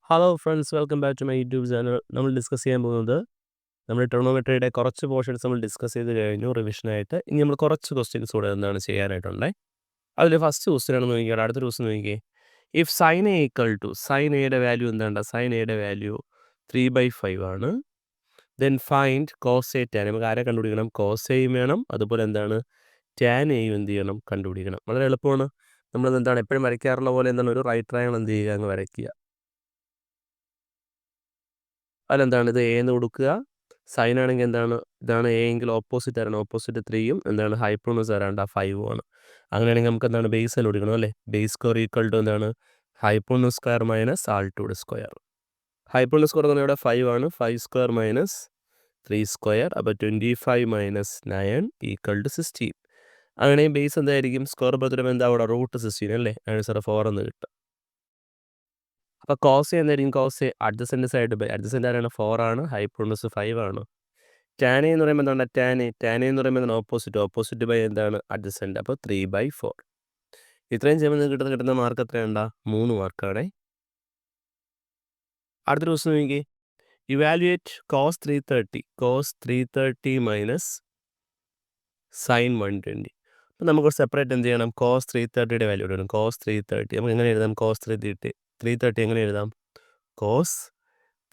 Hello friends, welcome back to my YouTube channel. നമ്മൾ discuss ചെയ്യാൻ പോകുന്നത് നമ്മുടെ ട്രിഗണോമെട്രിയുടെ കുറച്ച് പോർഷൻസ് നമ്മൾ ഡിസ്കസ് ചെയ്ത് കഴിഞ്ഞു റിവിഷനായിട്ട്. ഇനി നമ്മൾ കുറച്ച് ക്വസ്റ്റ്യൻസ് കൂടെ എന്താണ് ചെയ്യാനായിട്ടുള്ളത്. അതിൽ ഫസ്റ്റ് ക്വസ്റ്റ്യൻ ആണെന്ന് നോക്കിയാൽ അടുത്ത ക്വസ്റ്റ്യൻ നോക്കിയേ. If sine A equal to sine എയുടെ വാല്യൂ എന്താണ്? സൈൻ എയുടെ വാല്യൂ 3/5 ആണ്. Then find cos A tan. നമുക്ക് ആരെ കണ്ടുപിടിക്കണം? കോസ് എയും വേണം, അതുപോലെ എന്താണ് ടാൻ എയും എന്ത് ചെയ്യണം? കണ്ടുപിടിക്കണം. വളരെ എളുപ്പമാണ്. നമ്മളത് എന്താണ് എപ്പോഴും വരയ്ക്കാറുള്ള പോലെ എന്താണ് ഒരു റൈറ്റ് ട്രയാങ്കിൾ എന്ത് ചെയ്യുക? അങ്ങ് വരയ്ക്കുക. അതിലെന്താണ് ഇത് എ എന്ന് കൊടുക്കുക. സൈൻ ആണെങ്കിൽ എന്താണ്? ഇതാണ് എ എങ്കിൽ ഓപ്പോസിറ്റ് ആരാണ്? ഓപ്പോസിറ്റ് 3യും എന്താണ് ഹൈപ്പോണസ് ആരാണ്ട്? 5 ആണ്. അങ്ങനെയാണെങ്കിൽ നമുക്ക് എന്താണ് ബേസ് കണ്ടുപിടിക്കണം അല്ലേ? ബേസ് സ്ക്വയർ ഈക്വൽ ടു എന്താണ്? Hypotenuse square minus altitude square. Hypotenuse square എന്ന് ഇവിടെ 5 ആണ്. 5 സ്ക്വയർ മൈനസ് 3 സ്ക്വയർ. അപ്പോൾ 25 മൈനസ് 9 ഈക്വൽ ടു 16. അങ്ങനെയും ബേസ് എന്തായിരിക്കും? സ്ക്വയർ ബർത്തിലും എന്താ അവിടെ? √16 അല്ലേ? ആൻസർ 4 എന്ന് കിട്ടും. അപ്പോൾ കോസ് എന്തായിരിക്കും? Cos adjacent side by adjacent ആരാണ്? 4 ആണ്. ഹൈപ്പോണസ് 5 ആണ്. ടാൻ എന്ന് പറയുമ്പോൾ എന്താണ്? ടാൻ എന്ന് പറയുമ്പോൾ എന്താണ്? ഓപ്പോസിറ്റ് ബൈ എന്താണ്? അഡ്ജസൻറ്റ്. അപ്പോൾ 3/4. ഇത്രയും ചെയ്യുമ്പോൾ നിങ്ങൾക്ക് കിട്ടുന്ന മാർക്ക് എത്രയുണ്ടാ? 3 മാർക്കാണേ. അടുത്ത ദിവസം നോക്കി. Evaluate cos 330 minus sine 120. അപ്പോൾ നമുക്ക് സെപ്പറേറ്റ് എന്ത് ചെയ്യണം? കോസ് 330യുടെ വാല്യൂ ഇടണം. കോസ് 330 നമുക്ക് എങ്ങനെ എഴുതാം? കോസ് 330 എങ്ങനെ എഴുതാം? കോസ്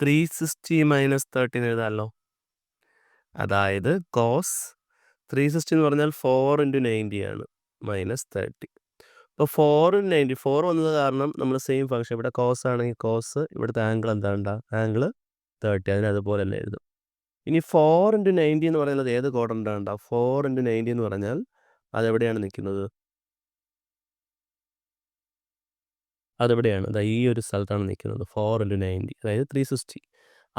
360 മൈനസ് 30 എന്ന് എഴുതാമല്ലോ. അതായത് കോസ് 360 എന്ന് പറഞ്ഞാൽ 4 × 90 ആണ്, മൈനസ് 30. അപ്പോൾ 4 × 90 4 വന്നത് കാരണം നമ്മൾ സെയിം ഫംഗ്ഷൻ ഇവിടെ കോസ് ആണെങ്കിൽ കോസ്, ഇവിടുത്തെ ആംഗിൾ എന്താണ്ടാ? ആംഗിൾ 30. അതിന് അതുപോലെ തന്നെ എഴുതും. ഇനി 4 × 90 എന്ന് പറയുന്നത് ഏത് ക്വാഡ്രൻ്റാണ്? 4 × 90 എന്ന് പറഞ്ഞാൽ അതെവിടെയാണ് നിൽക്കുന്നത്? അതെവിടെയാണ്? അതാ ഈ ഒരു സ്ഥലത്താണ് നിൽക്കുന്നത്. 4 × 90 അതായത് 360.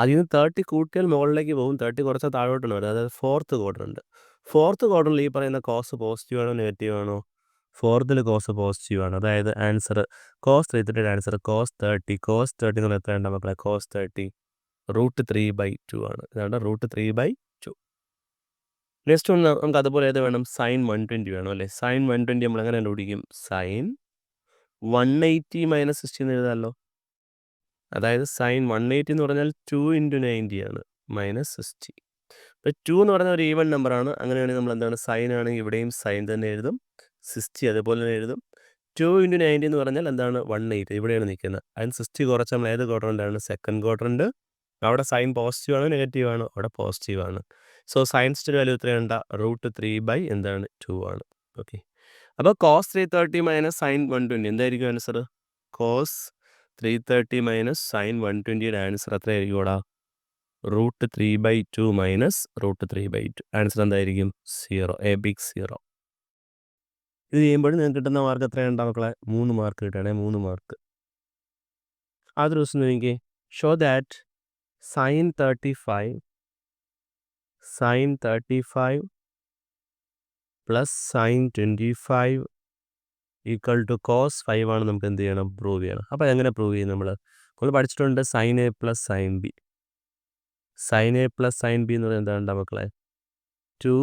അതിൽ നിന്ന് 30 കൂട്ടിയാൽ മുകളിലേക്ക് പോകും. 30 കുറച്ചാൽ താഴോട്ടാണ് വരുന്നത്. അതായത് ഫോർത്ത് ക്വാഡ്രൻ്റ്. ഫോർത്ത് ക്വാഡ്രൻ്റിൽ ഈ പറയുന്ന കോസ് പോസിറ്റീവ് ആണോ നെഗറ്റീവ് ആണോ? ഫോർത്തിൽ കോസ് പോസിറ്റീവ് ആണ്. അതായത് ആൻസർ കോസ് 330യുടെ ആൻസർ കോസ് 30. കോസ് 30 എന്ന് പറഞ്ഞാൽ എത്രയുണ്ട് മക്കളെ? കോസ് 30 √3/2 ആണ്. ഇതാണ് √3/2. നെക്സ്റ്റ് ഒന്ന് നമുക്ക് അതുപോലെ ഏത് വേണം? സൈൻ 120 വേണം അല്ലേ? സൈൻ 120 നമ്മൾ എങ്ങനെ കണ്ടുപിടിക്കും? സൈൻ 180 മൈനസ് 60 എന്ന് എഴുതാമല്ലോ. അതായത് സൈൻ 180 എന്ന് പറഞ്ഞാൽ 2 × 90 ആണ്, മൈനസ് 60. ഇപ്പോൾ 2 എന്ന് പറഞ്ഞാൽ ഒരു ഈവൻ നമ്പറാണ്. അങ്ങനെയാണെങ്കിൽ നമ്മൾ എന്താണ്? സൈൻ ആണെങ്കിൽ ഇവിടെയും സൈൻ തന്നെ എഴുതും, 60 അതുപോലെ തന്നെ എഴുതും. 2 × 90 എന്ന് പറഞ്ഞാൽ എന്താണ്? 180. ഇവിടെയാണ് നിൽക്കുന്നത്. അതിന് 60 കുറച്ച് നമ്മൾ ഏത് ക്വാഡ്രൻ്റാണ്? Second quadrant. അവിടെ സൈൻ പോസിറ്റീവ് ആണോ നെഗറ്റീവ് ആണോ? അവിടെ പോസിറ്റീവ് ആണ്. സോ സയൻസിൻ്റെ വാല്യൂ എത്രയുണ്ട്? √3/2 ആണ്. ഓക്കെ. അപ്പോൾ കോസ് 330 മൈനസ് സൈൻ 120 എന്തായിരിക്കും ആൻസർ? കോസ് 330 മൈനസ് സൈൻ 120യുടെ ആൻസർ എത്രയായിരിക്കും ഇവിടെ? √3/2 മൈനസ് √3/2. ആൻസർ എന്തായിരിക്കും? 0. A big 0. ഇത് ചെയ്യുമ്പോൾ നിങ്ങൾക്ക് കിട്ടുന്ന മാർക്ക് എത്രയുണ്ടാവും മക്കളെ? 3 മാർക്ക് കിട്ടുകയാണെ 3 മാർക്ക്. ആ ദിവസം എനിക്ക് show that sine 35 plus sine 25 equal to cos 5 ആണ്. നമുക്ക് എന്ത് ചെയ്യണം? പ്രൂവ് ചെയ്യണം. അപ്പോൾ എങ്ങനെ പ്രൂവ് ചെയ്യും? നമ്മൾ പഠിച്ചിട്ടുണ്ട് sine A plus sine B. Sine A plus sine B എന്ന് പറയുന്നത് എന്താ മക്കളെ? 2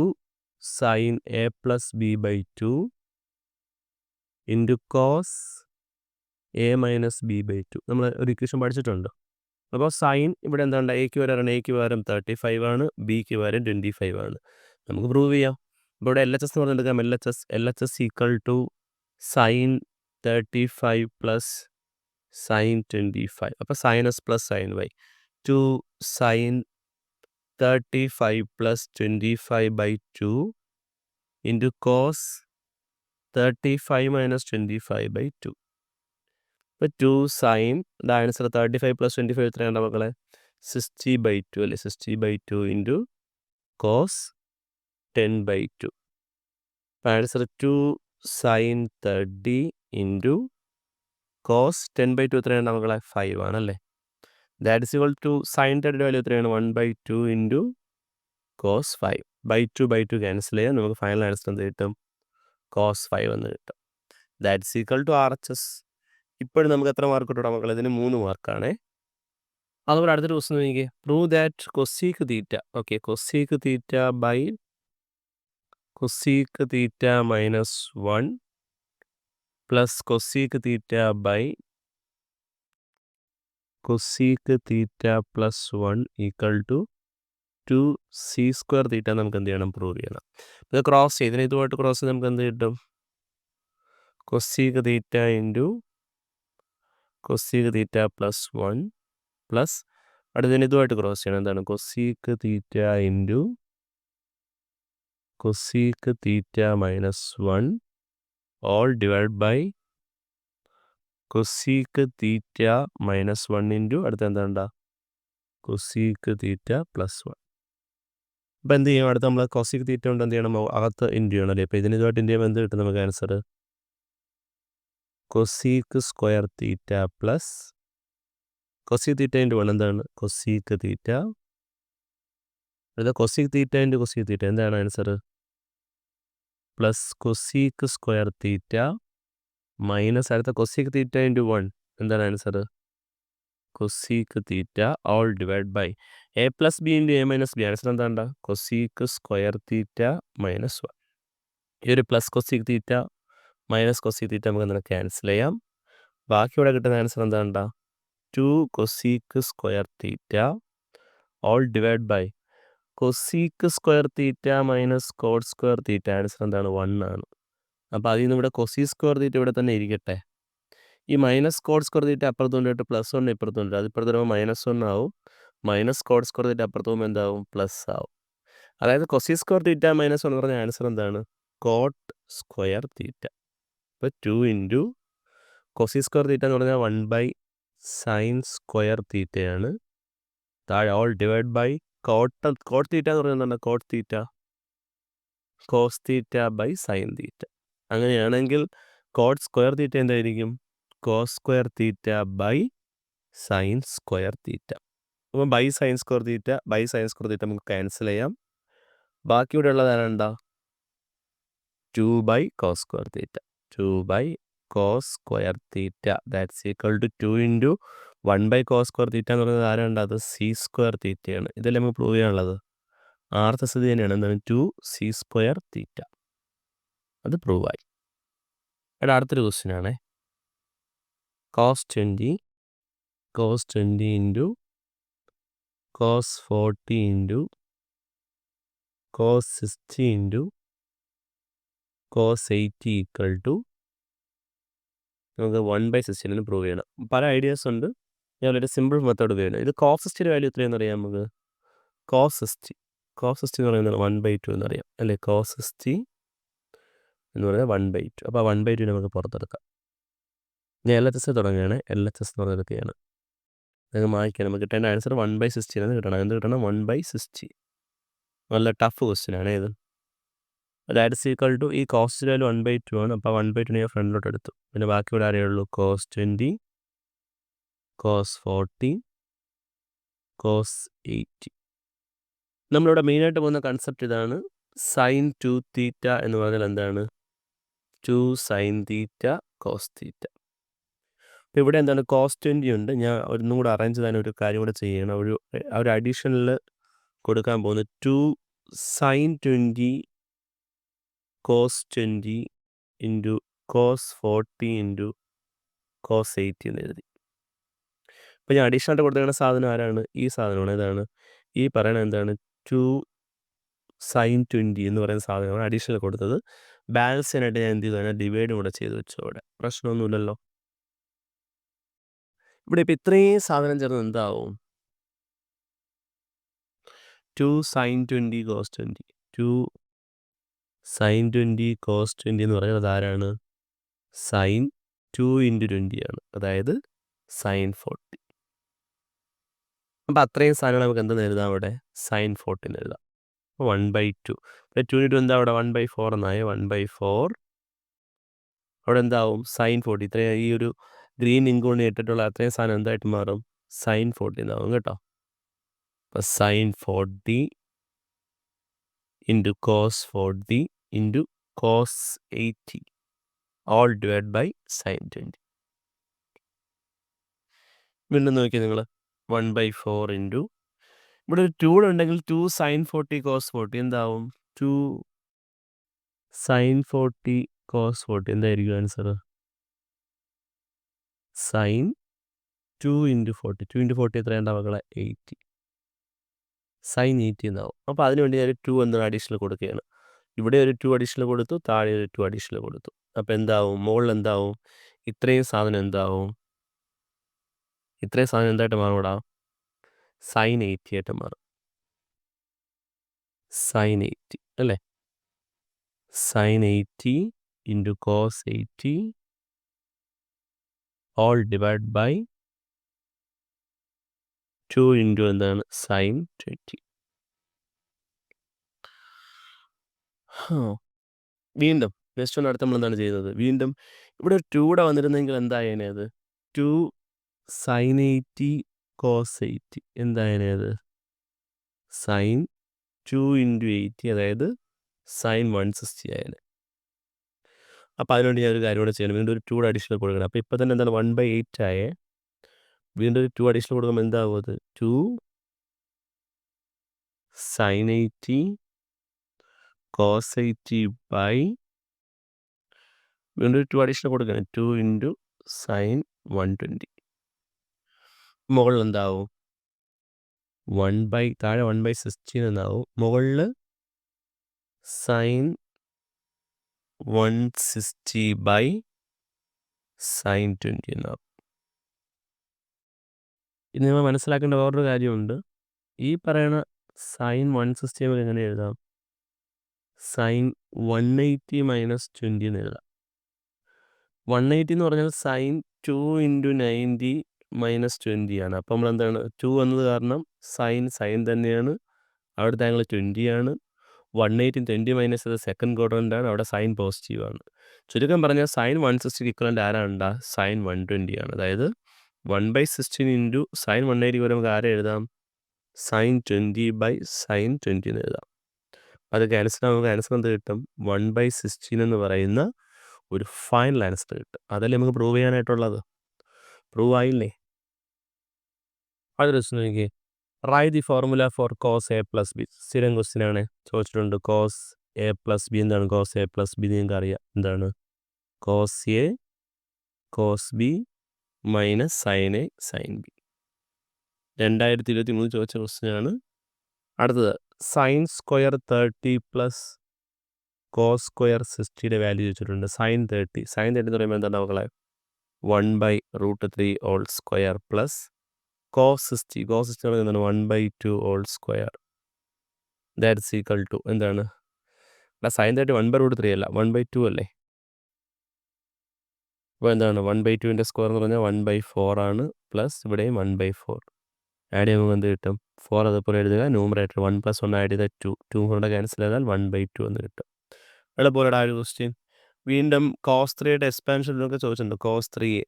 sine A plus b/2 into cos A minus b/2. നമ്മൾ ഒരു ഇക്വേഷൻ പഠിച്ചിട്ടുണ്ട്. അപ്പോൾ സൈൻ ഇവിടെ എന്താണ്ട് എക്ക് പകരം 35 ആണ്, ബിക്ക് പകരം 25 ആണ്. നമുക്ക് പ്രൂവ് ചെയ്യാം. അപ്പോൾ ഇവിടെ LHS എന്ന് പറഞ്ഞെടുക്കാം. LHS equal to sine 35 plus sine 25. അപ്പോൾ sine S plus sine Y 2 sine 35 plus 25/2 into cos 35 minus 25/2. ഇപ്പോൾ 2 സൈൻ ആൻസർ 35 പ്ലസ് 25 എത്രയാണ് മക്കളെ? 60/2 അല്ലേ? 60/2 into cos 10/2. Answer 2 sine 30 into cos 10/2 എത്രയാണ് മക്കളെ? 5 ആണല്ലേ? That is equal to sine 30യുടെ വാല്യൂ എത്രയാണ്? 1/2 ഇൻറ്റു കോസ് 5/2 ക്യാൻസൽ ചെയ്യാം. നമുക്ക് ഫൈനൽ ആൻസർ എന്ത് കിട്ടും? കോസ് 5 എന്ന് കിട്ടും. That is equal to RHS. ഇപ്പോഴും നമുക്ക് എത്ര മാർക്ക് കിട്ടും മക്കളെ? ഇതിന് 3 മാർക്കാണേ. അതുപോലെ അടുത്തൊരു ക്വസ്റ്റ്യൻ നോക്കിയേ. Prove that cosec theta. Okay, cosec theta by cosec theta minus 1 plus cosec theta by cosec theta plus 1 equal to 2c square theta നമുക്ക് എന്ത് ചെയ്യണം? പ്രൂവ് ചെയ്യണം. ഇത് ക്രോസ് ചെയ്ത് ഇതുമായിട്ട് ക്രോസ് ചെയ്ത് നമുക്ക് എന്ത് കിട്ടും? Cosec theta into cosec theta plus 1 plus അടുത്തതിന് ഇതുമായിട്ട് ക്രോസ് ചെയ്യണം. എന്താണ്? Cosec theta into cosec theta minus 1 all divide by cosec theta minus 1 into അടുത്ത എന്താ? Cosec theta plus 1. അപ്പോൾ എന്ത് ചെയ്യും? അടുത്ത് നമ്മൾ കൊസീക്ക് തീറ്റ കൊണ്ട് എന്ത് ചെയ്യണം? അകത്ത് ഇൻറ്റു ചെയ്യണം അല്ലേ? അപ്പോൾ ഇതിന് ഇതുമായിട്ട് ഇൻറ്റു ചെയ്യുമ്പോൾ എന്ത് കിട്ടും നമുക്ക് answer? Cosec square theta plus cosec theta into 1 എന്താണ്? Cosec theta. അടുത്ത cosec theta into cosec theta എന്താണ് answer? Plus cosec square theta minus അടുത്ത കൊസീക്ക് തീറ്റ ഇൻറ്റു 1 എന്താണ് answer? Cosec theta all divide by a plus b into a minus b. Answer എന്താണ്ട? Cosec square theta minus 1. ഈ ഒരു plus cosec theta minus cosec theta നമുക്ക് എന്താണ് cancel ചെയ്യാം. ബാക്കി ഇവിടെ കിട്ടുന്ന ആൻസർ എന്താണ്ട? 2 cosec square theta all divide by cosec square theta minus cot square theta. Answer എന്താണ്? 1 ആണ്. അപ്പോൾ അതിൽ നിന്ന് ഇവിടെ കൊസീ സ്ക്വയർ തീറ്റ ഇവിടെ തന്നെ ഇരിക്കട്ടെ. ഈ മൈനസ് കോട്ട് സ്ക്വയർ തീറ്റ അപ്പുറത്ത് കൊണ്ടിട്ട് പ്ലസ് 1 ഇപ്പുറത്ത് കൊണ്ടിട്ട് അത് ഇപ്പുറത്ത് വരുമ്പോൾ -1 ആവും. മൈനസ് കോട്ട് സ്ക്വയർ തീറ്റ അപ്പുറത്ത് പോകുമ്പോൾ എന്താവും? പ്ലസ് ആവും. അതായത് കൊസീ സ്ക്വയർ തീറ്റ മൈനസ് 1 എന്ന് പറഞ്ഞ ആൻസർ എന്താണ്? Coat square theta. അപ്പോൾ 2 ഇൻറ്റു കൊസീ സ്ക്വയർ തീറ്റ എന്ന് പറഞ്ഞാൽ 1 ബൈ സൈൻ സ്ക്വയർ തീറ്റയാണ്. താഴെ all divide by cot theta എന്ന് പറഞ്ഞാൽ എന്താണ്? Cot theta cos theta by sine theta. അങ്ങനെയാണെങ്കിൽ കോട്ട് സ്ക്വയർ തീറ്റ എന്തായിരിക്കും? Cos square theta by sine square theta. അപ്പോൾ ബൈ സൈൻ സ്ക്വയർ തീറ്റ നമുക്ക് ക്യാൻസൽ ചെയ്യാം. ബാക്കി ഇവിടെ ഉള്ളത് ആരാണ്ടാ? 2 by cos square theta. 2 by cos square theta that's equal to 2 into 1 by cos square theta എന്ന് പറയുന്നത് ആരാണ്ട്? അത് സി സ്ക്വയർ തീറ്റയാണ്. ഇതല്ലേ നമുക്ക് പ്രൂവ് ചെയ്യാനുള്ളത്? ആർത്ത സ്ഥിതി തന്നെയാണ്. എന്താണ്? 2c സ്ക്വയർ തീറ്റ. അത് പ്രൂവായി. ഇവിടെ അടുത്തൊരു ക്വസ്റ്റ്യൻ ആണേ. Cos 20 into cos 40 into cos 60 into cos 80 equal to നമുക്ക് 1/16 പ്രൂവ് ചെയ്യണം. പല ഐഡിയാസ് ഉണ്ട്. ഞാൻ ഒരു സിമ്പിൾ മെത്തേഡ് ഉപയോഗിക്കണം. ഇത് കോസ് 60 വാല്യൂ എത്രയാണെന്ന് അറിയാം നമുക്ക്? കോസ് 60 എന്ന് പറയുന്നത് 1/2 എന്നറിയാം അല്ലേ? കോസ് 60 എന്ന് പറയുന്നത് 1/2. അപ്പോൾ 1/2 നമുക്ക് പുറത്തെടുക്കാം. ഞാൻ LHS തുടങ്ങുകയാണ്. LHS എന്ന് പറഞ്ഞെടുക്കുകയാണ്. നിങ്ങൾ മായ്ക്കാൻ നമുക്ക് കിട്ടേണ്ട ആൻസർ 1/60 എന്ന് കിട്ടണം. എന്ത് കിട്ടണം? 1/60. നല്ല ടഫ് ക്വസ്റ്റ്യൻ ആണ് ഇത്. ദാറ്റ്സ് ഈക്വൽ ടു ഈ കോസ്റ്റ് വാല്യൂ 1/2 ആണ്. അപ്പോൾ 1/2 ഞാൻ ഫ്രണ്ടിലോട്ട് എടുത്തു. പിന്നെ ബാക്കി ഇവിടെ അറിയുള്ളൂ കോസ് 20 കോസ് 40 കോസ് 80. നമ്മളിവിടെ മെയിനായിട്ട് പോകുന്ന കൺസെപ്റ്റ് ഇതാണ്. സൈൻ 2 തീറ്റ എന്ന് പറഞ്ഞാൽ എന്താണ്? 2 സൈൻ തീറ്റ കോസ് തീറ്റ. അപ്പോൾ ഇവിടെ എന്താണ്? കോസ് 20 ഉണ്ട്. ഞാൻ ഒന്നും കൂടെ അറേഞ്ച് ചെയ്യാൻ ഒരു കാര്യം കൂടെ ചെയ്യണം. ഒരു അഡീഷണൽ കൊടുക്കാൻ പോകുന്നത് 2 sine 20 cos 20 into cos 40 into cos 80 എന്ന് എഴുതി. അപ്പോൾ ഞാൻ അഡീഷണലായിട്ട് കൊടുത്തേക്കുന്ന സാധനം ആരാണ്? ഈ സാധനമാണ്. ഇതാണ് ഈ പറയുന്നത് എന്താണ്? 2 സൈൻ 20 എന്ന് പറയുന്ന സാധനമാണ് അഡീഷണൽ കൊടുത്തത്. ബാലൻസ് ചെയ്യാനായിട്ട് ഞാൻ എന്ത് ചെയ്തു? അതിനെ ഡിവൈഡും കൂടെ ചെയ്ത് വെച്ചു. അവിടെ പ്രശ്നമൊന്നുമില്ലല്ലോ. ഇവിടെ ഇപ്പോൾ ഇത്രയും സാധനം ചേർന്ന് എന്താവും? 2 സൈൻ 20 കോസ് 20. 2 സൈൻ 20 കോസ് 20 എന്ന് പറയുന്നത് ആരാണ്? സൈൻ 2 ഇൻറ്റു 20 ആണ്. അതായത് സൈൻ 40. അപ്പോൾ അത്രയും സാധനങ്ങൾ നമുക്ക് എന്തെന്ന് എഴുതാം? അവിടെ സൈൻ 40 എഴുതാം. 1/2. 2 ഇൻറ്റു എന്താ അവിടെ? 1/4 എന്നായി. 1/4 അവിടെ എന്താവും? സൈൻ 40. ഇത്രയും ഈ ഒരു ഗ്രീൻ ഇങ്ക് കൊണ്ട് ഇട്ടിട്ടുള്ള അത്രയും സാധനം എന്തായിട്ട് മാറും? സൈൻ 40 എന്നാവും കേട്ടോ. അപ്പോൾ sine 40 into cos 40 into cos 80 all divide by sine 20. വീണ്ടും നോക്കിയാൽ നിങ്ങൾ 1/4 ഇൻറ്റു ഇവിടെ ഒരു 2 ഉണ്ടെങ്കിൽ 2 സൈൻ 40 കോസ് 40 എന്താവും? 2 സൈൻ 40 കോസ് 40 എന്തായിരിക്കും ആൻസർ? സൈൻ 2 × 40 2 × 40 എത്രയുണ്ടാവും മക്കളെ 80 സൈൻ 80 എന്നാവും. അപ്പോൾ അതിന് വേണ്ടി ഞാൻ 2 എന്നൊരു അഡീഷണൽ കൊടുക്കുകയാണ്. ഇവിടെ ഒരു 2 അഡീഷണൽ കൊടുത്തു, താഴെ ഒരു 2 അഡീഷണൽ കൊടുത്തു. അപ്പോൾ എന്താവും, മുകളിൽ എന്താവും, ഇത്രയും സാധനം എന്താവും, ഇത്രയും സാധനം എന്തായിട്ട് മാറും, സൈൻ 80 ആയിട്ട് മാറും. സൈൻ 80 അല്ലേ, sine 80 × cos 80 all divide by 2 × എന്താണ് സൈൻ 20. വീണ്ടും നെക്സ്റ്റ് ഒന്ന് അടുത്ത് നമ്മൾ എന്താണ് ചെയ്യുന്നത്, വീണ്ടും ഇവിടെ ഒരു 2 കൂടെ വന്നിരുന്നെങ്കിൽ എന്തായേനെ അത്, 2 സൈൻ 80 cos 80 എന്തായേനെ അത്, സൈൻ 2 × 80 അതായത് സൈൻ 160 ആയേനെ. അപ്പോൾ അതിനുവേണ്ടി ഞാനൊരു കാര്യം കൂടെ ചെയ്യണം, വീണ്ടും ഒരു 2 അഡീഷണൽ കൊടുക്കണം. അപ്പോൾ ഇപ്പോൾ തന്നെ എന്താണ് 1/8 ആയേ, വീണ്ടും ഒരു 2 അഡീഷണൽ കൊടുക്കുമ്പോൾ എന്താകും അത്, 2 സൈൻ 80 cos 80 ബൈ, വീണ്ടും ഒരു 2 അഡീഷണൽ കൊടുക്കണം, 2 × സൈൻ 120. മുകളിൽ എന്താവും, താഴെ 1/16 എന്നാവും, മുകളിൽ സൈൻ 160 ബൈ സൈൻ 20 എന്നാവും. ഇനി നമ്മൾ മനസ്സിലാക്കേണ്ട വേറൊരു കാര്യമുണ്ട്, ഈ പറയുന്ന സൈൻ 160 നമുക്ക് എങ്ങനെ എഴുതാം, സൈൻ 180 - 20 എന്ന് എഴുതാം. 180 എന്ന് പറഞ്ഞാൽ സൈൻ 2 × 90 - 20 ആണ്. അപ്പോൾ നമ്മൾ എന്താണ്, 2 എന്നത് കാരണം സൈൻ തന്നെയാണ്, അവിടുത്തെ ആംഗിൾ 20 ആണ്. 180 20 മൈനസ് ചെയ്ത സെക്കൻഡ് ക്വാഡ്രൻ്റ് ആണ്, അവിടെ സൈൻ പോസിറ്റീവ് ആണ്. ചുരുക്കം പറഞ്ഞാൽ സൈൻ 160 ഇക്വലൻ്റ് ആരാണ്, സൈൻ 120 ആണ്. അതായത് 1/16 × സൈൻ 180 വരെ നമുക്ക് ആരെ എഴുതാം, സൈൻ 20/സൈൻ 20 എന്ന് എഴുതാം. അത് ക്യാൻസൽ നമുക്ക് ആൻസർ എന്ത് കിട്ടും, 1/16 എന്ന് പറയുന്ന ഒരു ഫൈനൽ ആൻസർ കിട്ടും. അതല്ലേ നമുക്ക് പ്രൂവ് ചെയ്യാനായിട്ടുള്ളത്, പ്രൂവ് ആയില്ലേ. അതൊരു ദിവസം നോക്കിയേ, write the formula for cos a plus b. സ്ഥിരം ക്വസ്റ്റ്യൻ ആണ്, ചോദിച്ചിട്ടുണ്ട്. കോസ് എ പ്ലസ് ബി എന്താണ്, കോസ് എ പ്ലസ് ബി നിങ്ങൾക്ക് അറിയാം എന്താണ്, cos a cos b minus sine a sine b. 2023 ചോദിച്ച ക്വസ്റ്റ്യൻ ആണ്. അടുത്തത് sine square 30 plus cos square 60യുടെ വാല്യൂ ചോദിച്ചിട്ടുണ്ട്. സൈൻ 30 എന്ന് പറയുമ്പോൾ എന്താണ് മക്കളെ, 1/√3 ഹോൾ സ്ക്വയർ പ്ലസ് കോസ് 60 എന്താണ് 1/2 whole square, that's equal to എന്താണ്, സൈൻ 30 1/√3 അല്ല 1/2 അല്ലേ. അപ്പോൾ എന്താണ് 1/2ൻ്റെ സ്ക്വയർ എന്ന് പറഞ്ഞാൽ 1/4 ആണ്, പ്ലസ് ഇവിടെയും 1/4 ആഡ് ചെയ്യുമ്പോൾ എന്ത് കിട്ടും, 4 അതുപോലെ എഴുതുക, ന്യൂമറേറ്റർ 1 + 1 ആഡ് ചെയ്താൽ 2 കൊണ്ട് ക്യാൻസൽ ചെയ്താൽ 1/2 എന്ന് കിട്ടും. എളുപ്പമുള്ള ആ ഒരു ക്വസ്റ്റ്യൻ. വീണ്ടും കോസ് 3യുടെ എക്സ്പാൻഷനൊക്കെ ചോദിച്ചിട്ടുണ്ട്. കോസ് 3a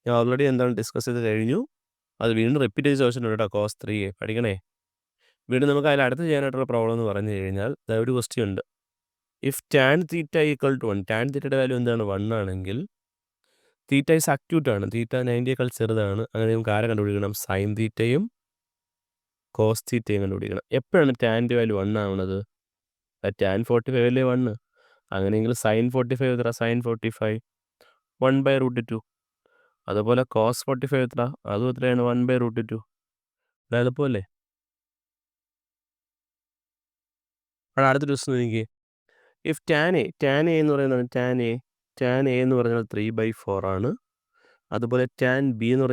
ഞാൻ ഓൾറെഡി എന്താണ് ഡിസ്കസ് ചെയ്ത് കഴിഞ്ഞു, അത് വീണ്ടും റിപ്പീറ്റ് ചെയ്ത് ചോദിച്ചിട്ടുണ്ട് കേട്ടോ. കോസ് 3a പഠിക്കണേ. വീണ്ടും നമുക്ക് അതിൽ അടുത്ത് ചെയ്യാനായിട്ടുള്ള പ്രോബ്ലം എന്ന് പറഞ്ഞു കഴിഞ്ഞാൽ ഒരു ക്വസ്റ്റ്യൻ ഉണ്ട്. If tan theta equal to 1, tan തീറ്റയുടെ വാല്യൂ എന്താണ് 1 ആണെങ്കിൽ, തീറ്റ ഈസ് അക്യൂട്ട് ആണ്, തീറ്റ 90യേക്കാൾ ചെറുതാണ്, അങ്ങനെ നമുക്ക് ആരെ കണ്ടുപിടിക്കണം, സൈൻ തീറ്റയും കോസ് തീറ്റയും കണ്ടുപിടിക്കണം. എപ്പോഴാണ് ടാൻ്റെ വാല്യൂ 1 ആവുന്നത്, ടാൻ 45 അല്ലേ 1, അങ്ങനെയെങ്കിൽ സൈൻ 45 എത്ര, സൈൻ 45 1/√2. അതുപോലെ കോസ് 45 എത്ര, അതും എത്രയാണ് 1/√2. എളുപ്പമല്ലേ. അവിടെ അടുത്ത ദിവസം എനിക്ക് ഇഫ് ടാൻ എ എന്ന് പറയുന്നത് ടാൻ എ എന്ന് പറഞ്ഞാൽ 3/4 ആണ്. അതുപോലെ ടാൻ ബി എന്ന്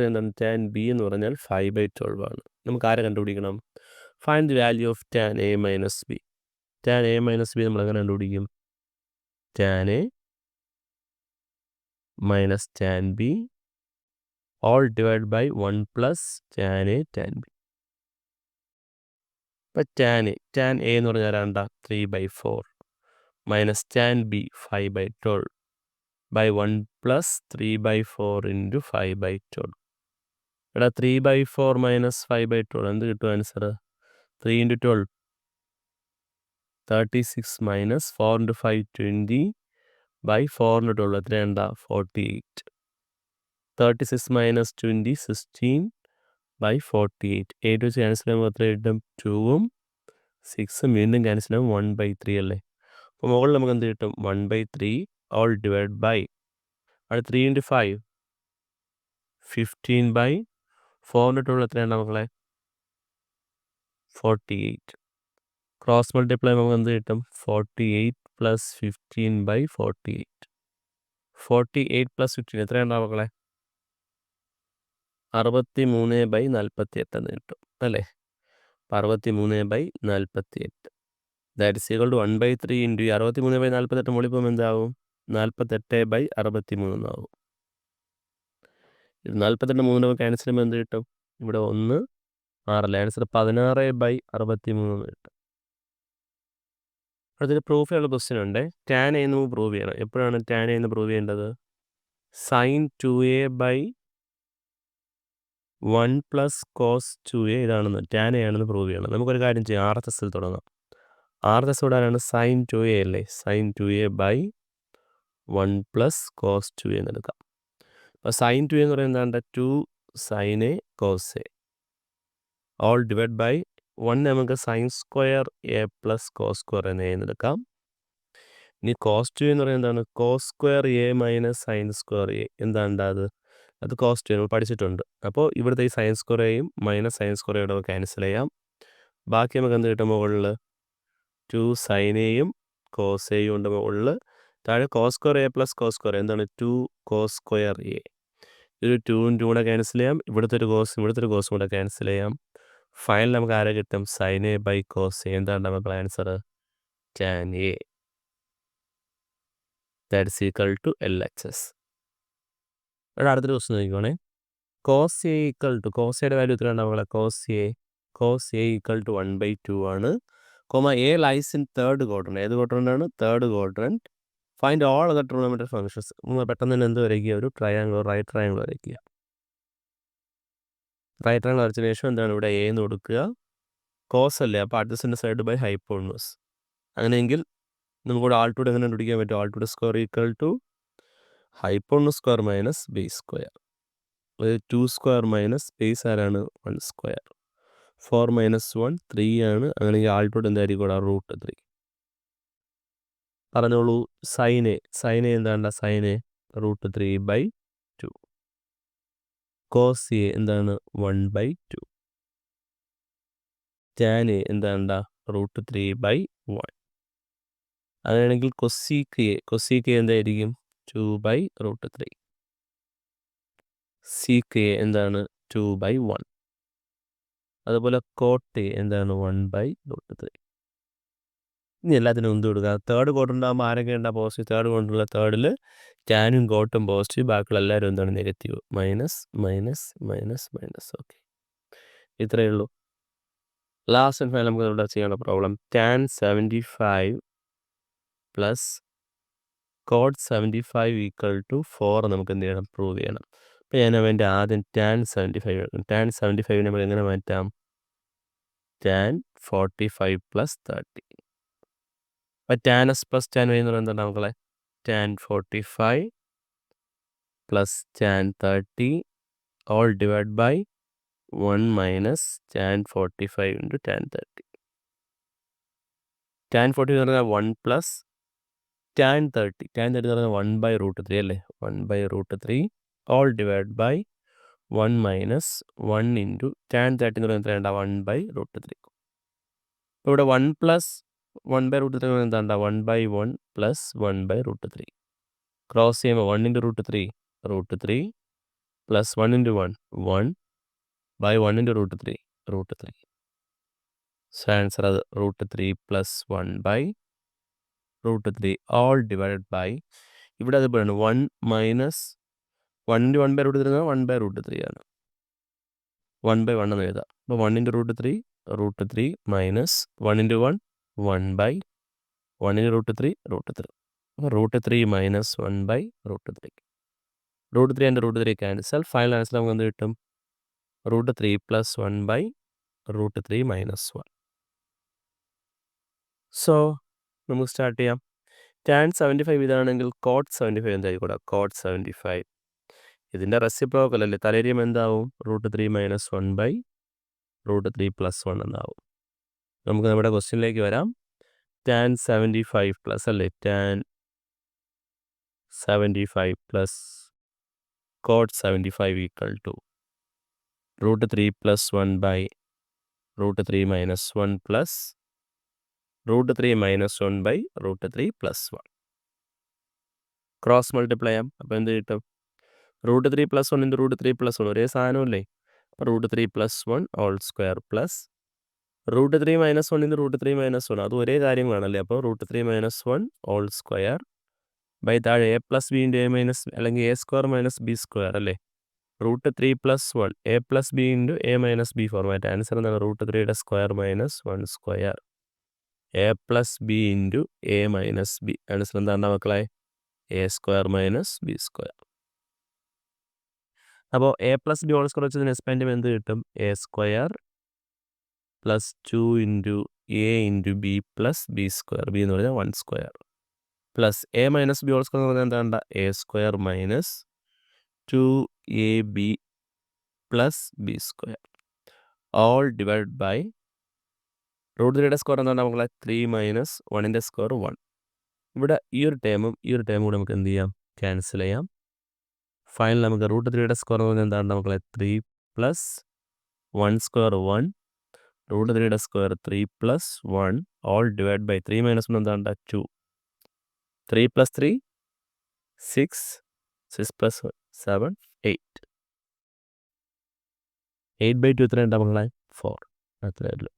പറഞ്ഞാൽ 5/12 ആണ്. നമുക്ക് ആരെ കണ്ടുപിടിക്കണം, find the value of tan A minus B. Tan A minus B നമ്മൾ എങ്ങനെ കണ്ടുപിടിക്കും, tan A minus tan B all divide by 1 plus tan A tan B. ഇപ്പം ടാൻ എ എന്ന് പറഞ്ഞാൽ എന്താ 3/4 minus tan B 5/12 by 1 plus 3/4 × 5/12. ഇവിടെ 3/4 minus 5/12 എന്ത് കിട്ടും answer, 3 × 12 36 minus 4 × 5 20 by 4 × 12 എത്രയുണ്ടാ 48. 36 minus 20 16 by 48. 8 വെച്ച് ക്യാൻസൽ ചെയ്യുമ്പോൾ എത്ര കിട്ടും, 2ഉം 6ഉം വീണ്ടും ക്യാൻസൽ ചെയ്യുമ്പോൾ 1/3 അല്ലേ. അപ്പോൾ മുകളിൽ നമുക്ക് എന്ത് കിട്ടും, 1/3 ഓൾ ഡിവൈഡ് ബൈ 3 × 5 15 ബൈ 4 2 എത്രയാണ് മക്കളെ? 48. ക്രോസ് മൾട്ടിപ്ലൈ നമുക്ക് എന്ത് കിട്ടും? 48 + 15/48. 48 + 15 എത്രയുണ്ടാവും മക്കളെ? 63/48 എന്ന് കിട്ടും അല്ലേ? 63/48. That is equal to 1/3 into 63/48 മുകളിൽ പോകുമ്പോൾ എന്താവും? 48/63 എന്നാവും. 48 3 ക്യാൻസൽ ചെയ്യുമ്പോൾ എന്ത് കിട്ടും? ഇവിടെ 1 6 ആൻസർ 16/63 എന്ന് കിട്ടും. അടുത്തൊരു പ്രൂഫ് ചെയ്യാനുള്ള ക്വസ്റ്റ്യൻ ഉണ്ട്. ടാൻ എന്ന് പ്രൂവ് ചെയ്യണം. എപ്പോഴാണ് ടാൻ എന്ന് പ്രൂവ് ചെയ്യേണ്ടത്? sin 2a/1 + cos 2a ഇതാണെന്ന് ടാൻ എ ആണെന്ന് പ്രൂവ് ചെയ്യണം. നമുക്കൊരു കാര്യം ചെയ്യാം, RHSൽ തുടങ്ങാം. RHS ഇടാനാണ് sin 2a അല്ലേ? sin 2a/1 + cos 2a എന്ന് എടുക്കാം. അപ്പോൾ sin 2a എന്ന് പറയുന്നത് എന്താ? 2 sin a cos a all divide by 1 നമുക്ക് sin square a + cos square എന്ന് എടുക്കാം. ഇനി cos 2 എന്ന് പറയുന്നത് എന്താണ്? cos square a - sin square a എന്താണ് അത് cos 2 നമ്മൾ പഠിച്ചിട്ടുണ്ട്. അപ്പോൾ ഇവിടുത്തെ ഈ sin സ്ക്വയർ എയും -sin സ്ക്വയർ എയുടെ ക്യാൻസൽ ചെയ്യാം. ബാക്കി നമുക്ക് എന്ത് കിട്ടും? മുകളിൽ 2 sin എയും cos എയും ഉണ്ട് മുകളിൽ. താഴെ cos square a + cos square എന്താണ്? 2 cos സ്ക്വയർ a. ഒരു 2 കൂടെ ക്യാൻസൽ ചെയ്യാം. ഇവിടുത്തെ ഒരു കോസും കൂടെ ക്യാൻസൽ ചെയ്യാം. ഫൈനൽ നമുക്ക് ആരെ കിട്ടും? sin a/cos a. എന്താണ് നമുക്ക് answer? tan a. That is equal to LHS. ഇവിടെ അടുത്തൊരു ക്വസ്റ്റ്യൻ നോക്കിക്കോണേ. cos a = cos എയുടെ വാല്യൂ എത്രയാണ് നമ്മളെ? cos a = 1/2 ആണ്. a lies in third quadrant. ഏത് quadrant ആണ്? third quadrant. Find all other trigonometric functions. പെട്ടെന്ന് തന്നെ എന്ത് വരയ്ക്കുക? ഒരു ട്രയാങ്കിൾ, റൈറ്റ് ട്രയാങ്കിൾ വരയ്ക്കുക. റൈറ്റ് ട്രയാങ്കിൾ വരച്ചതിന് ശേഷം എന്താണ് ഇവിടെ a എന്ന് കൊടുക്കുക. കോസ് അല്ലേ, അപ്പോൾ അഡ്ജസൻ്റ് സൈഡ് ബൈ ഹൈപ്പോണസ്. അങ്ങനെയെങ്കിൽ നമുക്കിവിടെ ആൾട്ടൂടെ എങ്ങനെ കണ്ടുപിടിക്കാൻ പറ്റും? Altitude square equal to hypotenuse square minus base square. 2 square minus base ആരാണ്? 1 സ്ക്വയർ. 4 - 1 3 ആണ്. അങ്ങനെയെങ്കിൽ ആൾട്ടൂടെ എന്തായിരിക്കും? √3. പറഞ്ഞോളൂ. sin a എന്താണ്? sin a √3/2. cos a എന്താണ്? 1/2. tan a എന്താണ്? √3/1. അങ്ങനെയാണെങ്കിൽ cosec a എന്തായിരിക്കും? 2/√3. sec a എന്താണ്? 2/1. അതുപോലെ cot a എന്താണ്? 1/√3. ഇനി എല്ലാത്തിനും എന്ത് കൊടുക്കുക? തേർഡ് ക്വാഡ്രൻ്റ് ആകുമ്പോൾ ആരൊക്കെ ഉണ്ടാകും? പോസിറ്റീവ്. തേർഡ് ക്വാഡ്രൻ്റിലെ തേർഡിൽ ടാനും കോട്ടും പോസിറ്റീവ്, ബാക്കിയുള്ള എല്ലാവരും എന്താണ്? നെഗറ്റീവ്. -. ഓക്കെ, ഇത്രയേ ഉള്ളൂ. ലാസ്റ്റ് ആൻഡ് ഫൈനൽ നമുക്ക് ഇവിടെ ചെയ്യാനുള്ള പ്രോബ്ലം. tan 75 + cot 75 = 4 നമുക്ക് എന്ത് ചെയ്യണം? പ്രൂവ് ചെയ്യണം. അപ്പോൾ ഞാൻ അവൻ്റെ ആദ്യം tan 75 എടുക്കും. tan 75 നമ്മൾ എങ്ങനെ മാറ്റാം? tan 45 + 30. അപ്പോൾ tan s + tan y എന്ന് പറയുന്നത് എന്താണ് മക്കളെ? tan 45 + tan 30 all divide by 1 - tan 45 × tan 30. tan 40 എന്ന് പറഞ്ഞാൽ 1 + tan 30 എന്ന് പറഞ്ഞാൽ 1/√3 അല്ലേ? 1/√3 ഓൾ ഡിവൈഡ് ബൈ 1 - 1 × tan 30 എന്ന് പറയുന്നത് എത്രയാണ്? 1/√3. അപ്പോൾ ഇവിടെ 1 + 1/√3 എന്താ? 1/1 + 1/√3. ക്രോസ് ചെയ്യുമ്പോൾ 1 × √3 √3 + 1 × 1 1/1 × √3 √3. സോ ആൻസർ അത് √3 + 1/√3 ഓൾ ഡിവൈഡ് ബൈ, ഇവിടെ അത് പറയുന്നത് 1 - 1 × 1/√3 1/√3 ആണ്. 1/1 എന്ന് എഴുതാം. അപ്പോൾ 1 × √3 √3 - 1 × 1 1/1 × √3 √3. അപ്പോൾ √3 - 1/√3. √3 and √3 ക്യാൻസൽ. ഫൈനൽ ആൻസർ നമുക്ക് എന്ത് കിട്ടും? √3 + 1/√3 - 1. സോ നമുക്ക് സ്റ്റാർട്ട് ചെയ്യാം. tan 75 ഇതാണെങ്കിൽ cot 75 എന്തായിക്കൂടാ? cot 75 ഇതിൻ്റെ റെസിപ്രോക്കൽ അല്ലേ? തലേരിയം എന്താവും? √3 - 1/√3 + 1 എന്നാവും. നമുക്ക് നമ്മുടെ ക്വസ്റ്റ്യനിലേക്ക് വരാം. tan 75 പ്ലസ് അല്ലേ? tan 75 + cot 75 = root 3 plus 1 by root 3 minus 1 plus root 3 minus 1 by root 3 plus 1. Cross multiply ചെയ്യാം. അപ്പോൾ എന്ത് കിട്ടും? Root 3 plus 1 into root 3 plus 1 ഒരേ സാധനമല്ലേ? അപ്പോൾ root 3 plus 1 whole square plus root 3 minus 1 into root 3 minus 1 അത് ഒരേ കാര്യങ്ങളാണല്ലേ? അപ്പോൾ root 3 minus 1 whole square by താഴെ a plus b into a minus അല്ലെങ്കിൽ a square minus b square അല്ലേ? Root 3 plus 1 a plus b into a minus b format. Answer എന്താണ്? Root 3യുടെ square minus 1 square a plus b into a minus b. Answer എന്താണ് മക്കളെ? A square minus b square. അപ്പോൾ a plus b whole square വെച്ചതിന് expand ചെയ്യുമ്പോൾ എന്ത് കിട്ടും? A square plus 2 into a into b plus b square. B എന്ന് പറഞ്ഞാൽ 1 square plus a minus b whole square എന്ന് പറഞ്ഞാൽ എന്താണ്ട? A square minus 2ab plus b square all divide by root 3യുടെ സ്ക്വയർ എന്താണ് മക്കളെ? 3 മൈനസ് 1ൻ്റെ സ്ക്വയർ 1. ഇവിടെ ഈ ഒരു ടേമും കൂടെ നമുക്ക് എന്ത് ചെയ്യാം? ക്യാൻസൽ ചെയ്യാം. ഫൈനൽ നമുക്ക് റൂട്ട് 3യുടെ സ്ക്വയർ എന്ന് പറഞ്ഞാൽ എന്താണ് മക്കളെ? 3 പ്ലസ് 1 സ്ക്വയർ 1 റൂട്ട് 3യുടെ square 3 plus 1 all divide by 3 minus 1 എന്താണ്? 2. 3 പ്ലസ് 3 6 6 പ്ലസ് 7 8 8/2 എത്ര ഉണ്ടാവും മക്കളെ? 4. അത്രയേ ഉള്ളൂ.